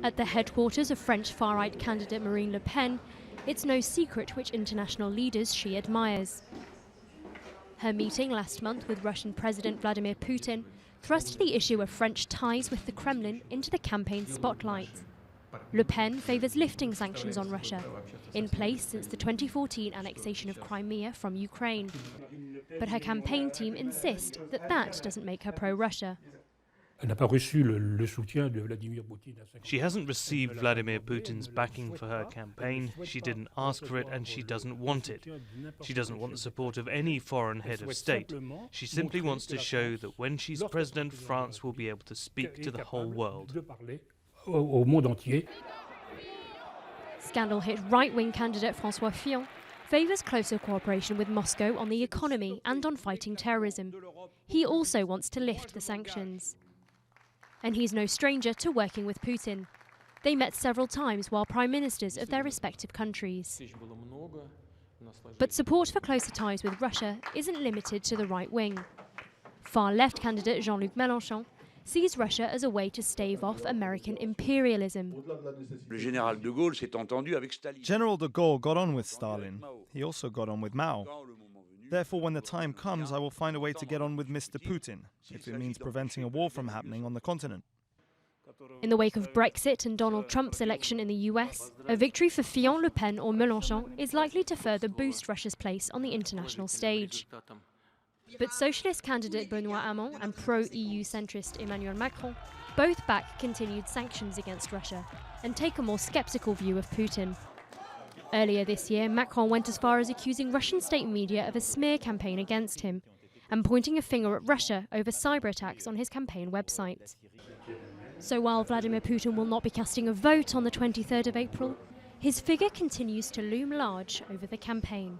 At the headquarters of French far-right candidate Marine Le Pen, it's no secret which international leaders she admires. Her meeting last month with Russian President Vladimir Putin thrust the issue of French ties with the Kremlin into the campaign spotlight. Le Pen favours lifting sanctions on Russia, in place since the 2014 annexation of Crimea from Ukraine. But her campaign team insist that that doesn't make her pro-Russia. She hasn't received Vladimir Putin's backing for her campaign, she didn't ask for it, and she doesn't want it. She doesn't want the support of any foreign head of state. She simply wants to show that when she's president, France will be able to speak to the whole world. Scandal-hit right-wing candidate François Fillon favours closer cooperation with Moscow on the economy and on fighting terrorism. He also wants to lift the sanctions. And he's no stranger to working with Putin. They met several times while prime ministers of their respective countries. But support for closer ties with Russia isn't limited to the right wing. Far-left candidate Jean-Luc Mélenchon sees Russia as a way to stave off American imperialism. General de Gaulle got on with Stalin. He also got on with Mao. Therefore, when the time comes, I will find a way to get on with Mr. Putin, if it means preventing a war from happening on the continent. In the wake of Brexit and Donald Trump's election in the US, a victory for Fillon, Le Pen or Mélenchon is likely to further boost Russia's place on the international stage. But socialist candidate Benoît Hamon and pro-EU centrist Emmanuel Macron both back continued sanctions against Russia and take a more sceptical view of Putin. Earlier this year, Macron went as far as accusing Russian state media of a smear campaign against him and pointing a finger at Russia over cyber attacks on his campaign website. So while Vladimir Putin will not be casting a vote on the 23rd of April, his figure continues to loom large over the campaign.